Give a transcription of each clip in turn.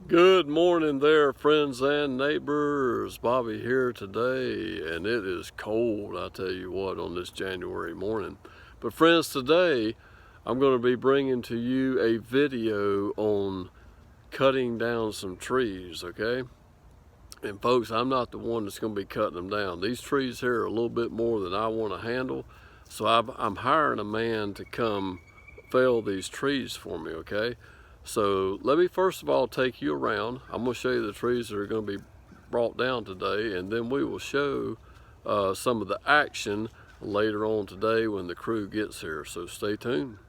Good morning there, friends and neighbors. Bobby here today, and it is cold, I tell you what, on this January morning. But friends, today I'm going to be bringing to you a video on cutting down some trees, okay? And folks, I'm not the one that's going to be cutting them down. These trees here are a little bit more than I want to handle, so I'm hiring a man to come fell these trees for me, okay? So let me first of all take you around. I'm going to show you the trees that are going to be brought down today, and then we will show some of the action later on today when the crew gets here, so stay tuned.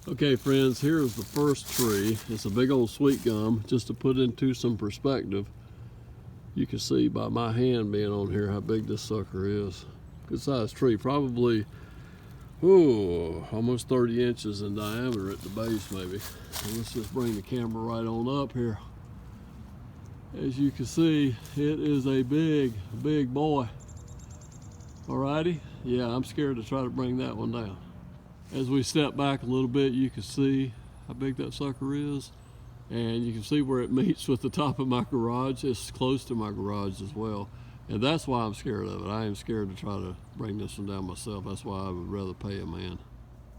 Okay friends, here's the first tree. It's a big old sweet gum. Just to put into some perspective, you can see by my hand being on here how big this sucker is. Good sized tree, probably almost 30 inches in diameter at the base maybe. And let's just bring the camera right on up here. As you can see, it is a big boy. Alrighty, yeah, I'm scared to try to bring that one down. As we step back a little bit, you can see how big that sucker is. And you can see where it meets with the top of my garage. It's close to my garage as well. And that's why I'm scared of it. I am scared to try to bring this one down myself. That's why I would rather pay a man.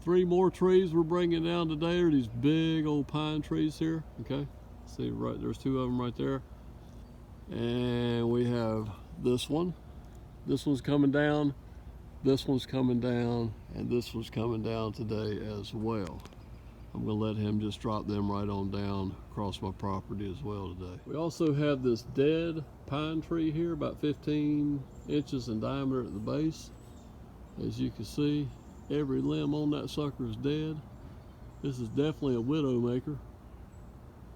3 more trees we're bringing down today are these big old pine trees here, okay? See, right, there's 2 of them right there. And we have this one. This one's coming down, this one's coming down, and this one's coming down today as well. I'm gonna let him just drop them right on down across my property as well today. We also have this dead pine tree here, about 15 inches in diameter at the base. As you can see, every limb on that sucker is dead. This is definitely a widow maker.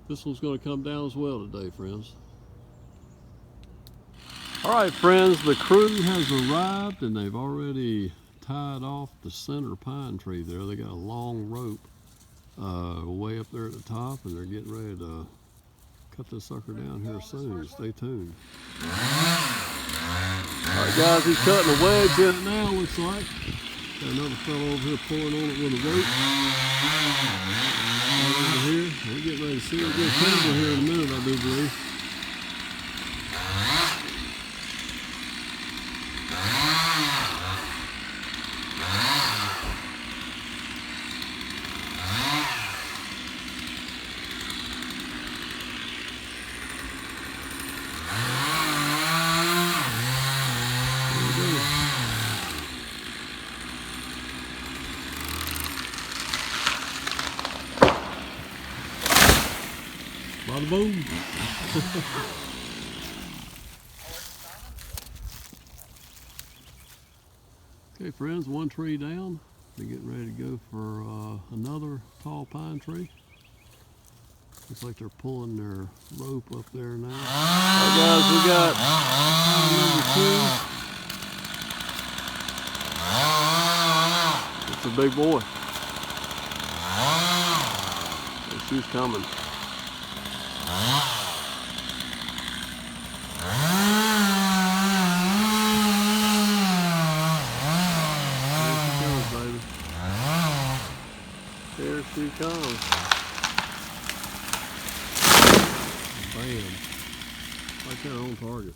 This one's gonna come down as well today, friends. All right, friends, the crew has arrived and they've already tied off the center pine tree there. They got a long rope way up there at the top, and they're getting ready to cut this sucker down here soon. Stay tuned. Alright guys, he's cutting a wedge in it now, looks like. Got another fellow over here pulling on it with a rope. Right over here. We're getting ready to see a good camera here in a minute, I do believe. Bada boom. Okay friends, 1 tree down. They're getting ready to go for another tall pine tree. Looks like they're pulling their rope up there now. Alright guys, we got pine number 2. It's a big boy. And she's coming. There she comes. Bam. Right there on target.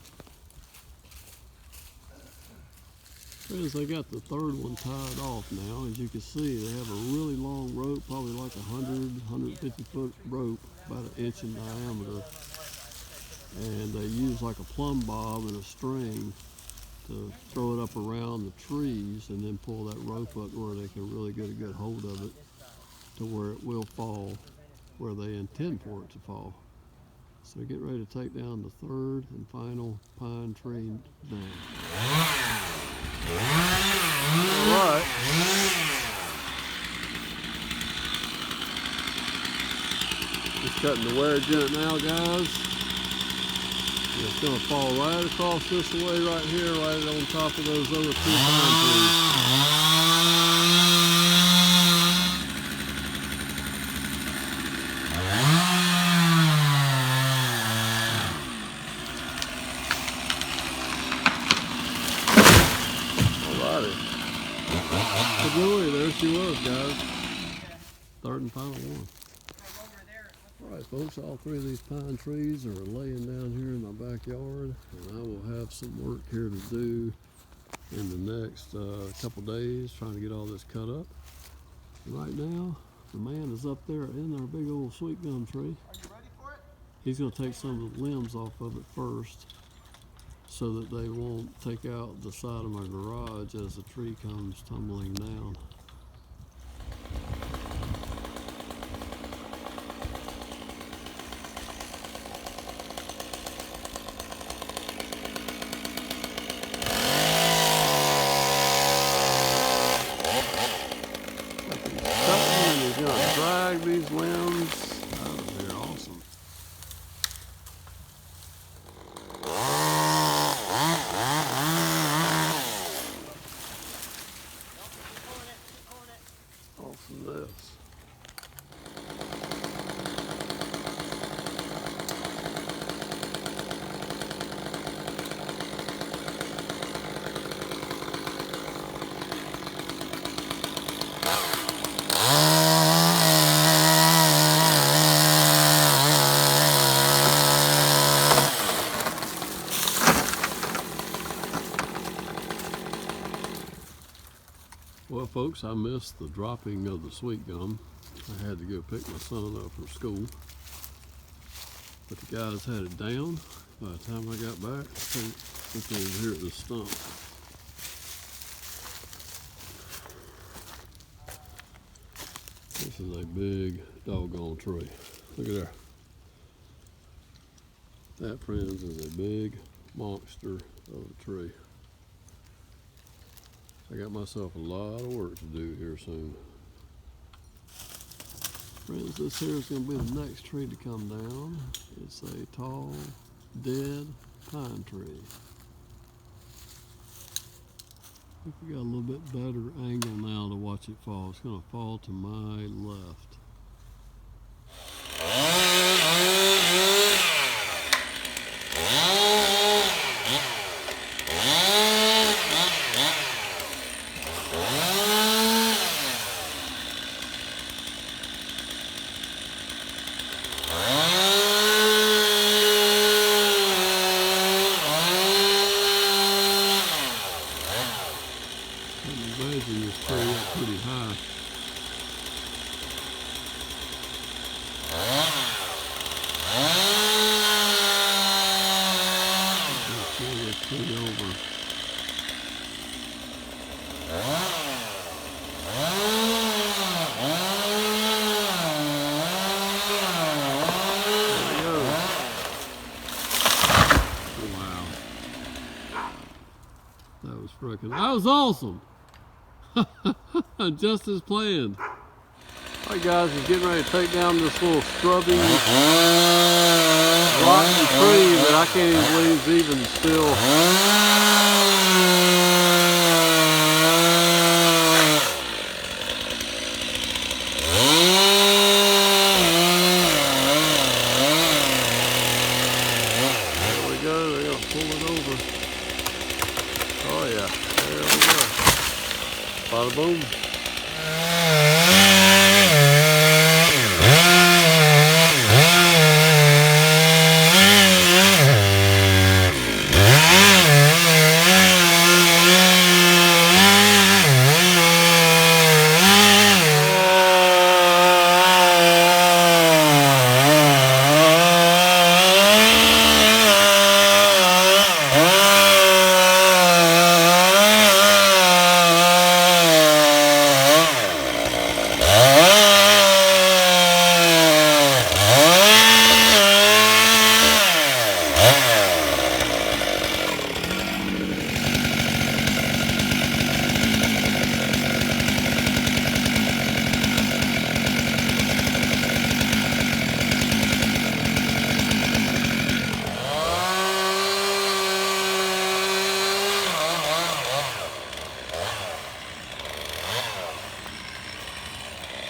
Friends, they got the 3rd one tied off now. As you can see, they have a really long rope, probably like 150 foot rope, about 1 inch in diameter. And they use like a plumb bob and a string to throw it up around the trees and then pull that rope up where they can really get a good hold of it to where it will fall where they intend for it to fall. So get ready to take down the 3rd and final pine tree down. Alright. Just cutting the wedge in it now, guys. And it's going to fall right across this way right here, right on top of those other 2 pine trees. There she was, guys. 3rd and final one. Alright folks, all three of these pine trees are laying down here in my backyard, and I will have some work here to do in the next couple days trying to get all this cut up. Right now, the man is up there in our big old sweet gum tree. Are you ready for it? He's going to take some of the limbs off of it first so that they won't take out the side of my garage as the tree comes tumbling down. He's going to drag these limbs out of there. Awesome. Awesomeness. Well folks, I missed the dropping of the sweet gum. I had to go pick my son up from school. But the guys had it down. By the time I got back, look over here at the stump. This is a big doggone tree. Look at there. That, friends, is a big monster of a tree. I got myself a lot of work to do here soon. Friends, this here is going to be the next tree to come down. It's a tall, dead pine tree. I think we got a little bit better angle now to watch it fall. It's going to fall to my left. Imagine this tree up pretty high. Pull this tree over. There we go. Wow. That was frickin'. That was awesome. Just as planned. Alright guys, we're getting ready to take down this little scrubby rotten tree that I can't even believe is even still. There we go, they're going to pull it over. Oh yeah, there we go. Bada boom.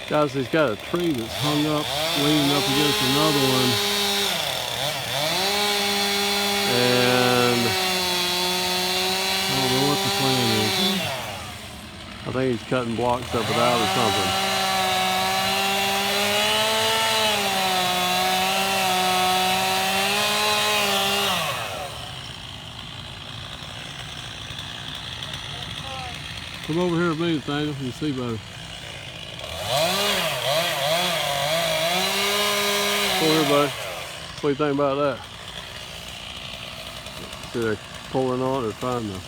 Guys, he's got a tree that's hung up, leaning up against another one. And I don't know what the plan is. I think he's cutting blocks up it out or something. Come over here with me, Nathaniel. You can see better. Come over here, buddy. What do you think about that? See, they're pulling on it. They're trying to.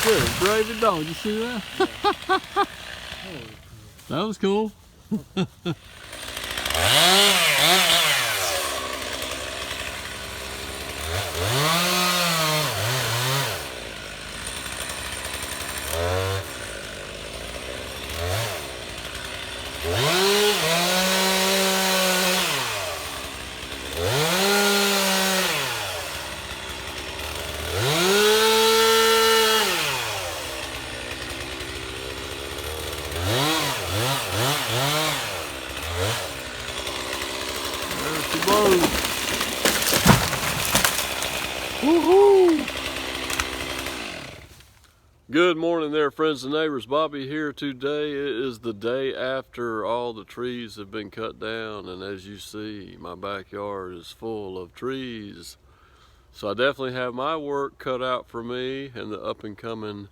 Good gravy dog, you see that? That was cool. Woohoo! Good morning there, friends and neighbors. Bobby here today. It is the day after all the trees have been cut down, and as you see, my backyard is full of trees. So I definitely have my work cut out for me in the up and coming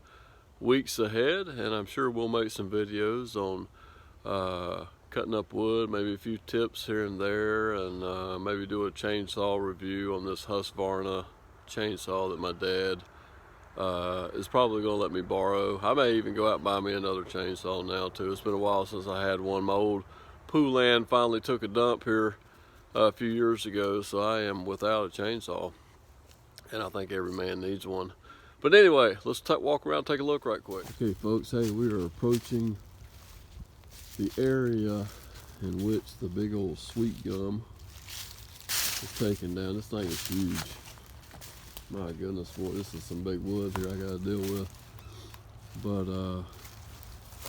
weeks ahead, and I'm sure we'll make some videos on cutting up wood, maybe a few tips here and there, and maybe do a chainsaw review on this Husqvarna chainsaw that my dad is probably going to let me borrow. I may even go out and buy me another chainsaw now too. It's been a while since I had one. My old Poulan finally took a dump here a few years ago, so I am without a chainsaw, and I think every man needs one. But anyway, let's walk around and take a look right quick. Okay folks, hey, we are approaching the area in which the big old sweet gum is taken down. This thing is huge. My goodness, boy, this is some big wood here I gotta deal with. But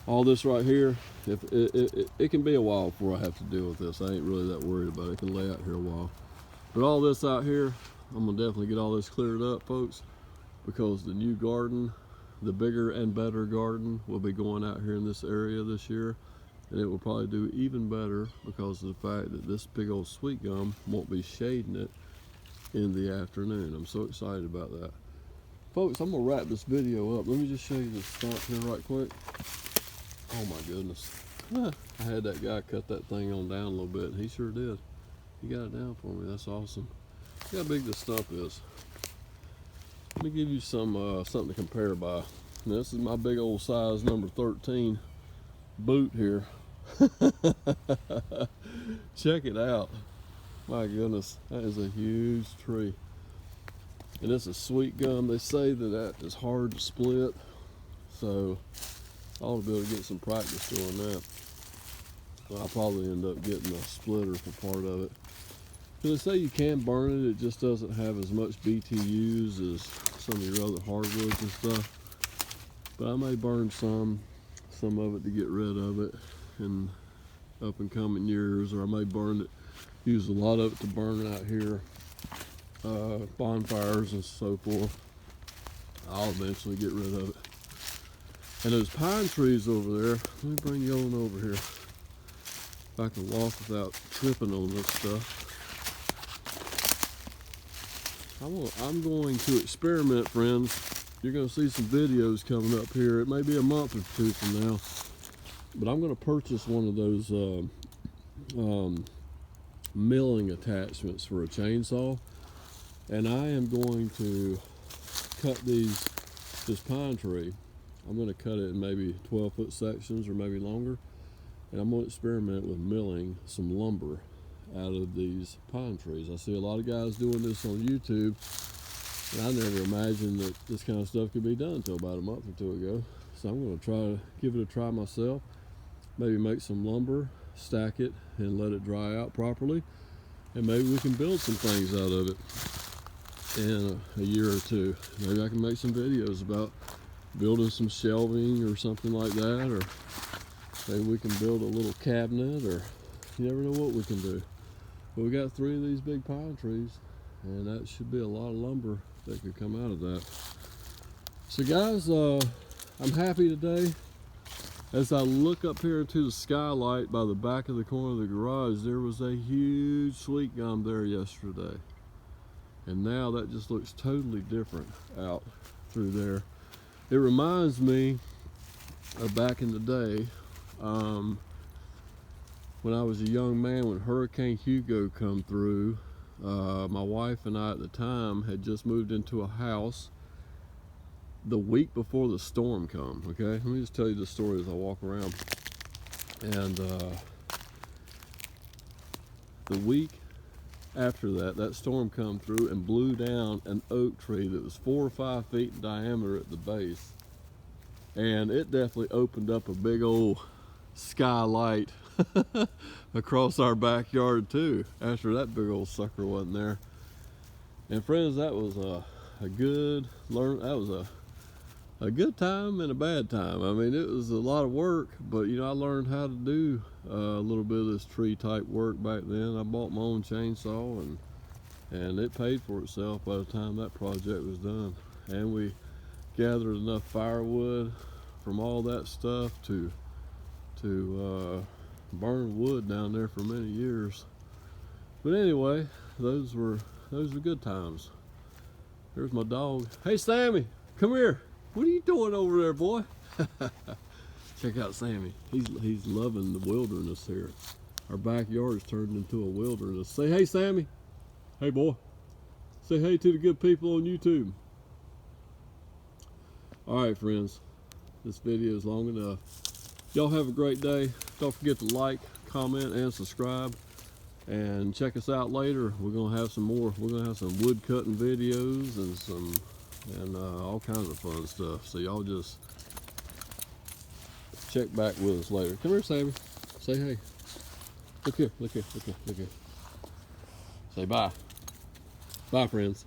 all this right here, it can be a while before I have to deal with this. I ain't really that worried about it. It can lay out here a while. But all this out here, I'm gonna definitely get all this cleared up, folks, because the new garden, the bigger and better garden, will be going out here in this area this year. And it will probably do even better because of the fact that this big old sweet gum won't be shading it in the afternoon. I'm so excited about that. Folks, I'm gonna wrap this video up. Let me just show you this stump here right quick. Oh my goodness. I had that guy cut that thing on down a little bit, and he sure did. He got it down for me. That's awesome. See how big this stump is. Let me give you some something to compare by. Now, this is my big old size number 13 boot here. Check it out. My goodness, that is a huge tree. And it's a sweet gum. They say that is hard to split, so I ought to be able to get some practice doing that. Well, I'll probably end up getting a splitter for part of it. Because they say you can burn it, it just doesn't have as much BTUs as some of your other hardwoods and stuff. But I may burn some of it to get rid of it in up and coming years, or I may burn it, use a lot of it to burn out here, bonfires and so forth. I'll eventually get rid of it. And those pine trees over there, let me bring you on over here. If I can walk without tripping on this stuff. I'm going to experiment, friends. You're going to see some videos coming up here. It may be a month or two from now, but I'm going to purchase one of those milling attachments for a chainsaw, and I am going to cut this pine tree. I'm going to cut it in maybe 12-foot sections or maybe longer, and I'm going to experiment with milling some lumber out of these pine trees. I see a lot of guys doing this on YouTube, and I never imagined that this kind of stuff could be done until about a month or two ago. So I'm going to try to give it a try myself. Maybe make some lumber, stack it, and let it dry out properly, and maybe we can build some things out of it in a year or two. Maybe I can make some videos about building some shelving or something like that, or maybe we can build a little cabinet, or you never know what we can do. But we got 3 of these big pine trees, And that should be a lot of lumber that could come out of that. So guys, I'm happy today. As I look up here into the skylight by the back of the corner of the garage, there was a huge sweet gum there yesterday. And now that just looks totally different out through there. It reminds me of back in the day, when I was a young man, when Hurricane Hugo come through. My wife and I at the time had just moved into a house the week before the storm come. Okay, let me just tell you the story as I walk around. And the week after that, that storm come through and blew down an oak tree that was 4 or 5 feet in diameter at the base. And it definitely opened up a big old skylight across our backyard too, after that big old sucker wasn't there. And friends, that was a good time and a bad time. I mean, it was a lot of work, but you know, I learned how to do a little bit of this tree type work back then. I bought my own chainsaw, and it paid for itself by the time that project was done. And we gathered enough firewood from all that stuff to burn wood down there for many years. But anyway, those were good times. There's my dog. Hey Sammy, come here. What are you doing over there, boy? Check out Sammy. He's loving the wilderness here. Our backyard's turned into a wilderness. Say hey, Sammy. Hey, boy. Say hey to the good people on YouTube. All right, friends. This video is long enough. Y'all have a great day. Don't forget to like, comment, and subscribe. And check us out later. We're gonna have some more. We're gonna have some wood cutting videos and all kinds of fun stuff. So y'all just check back with us later. Come here, Sammy. Say hey. Look here, look here, look here, look here. Say bye. Bye, friends.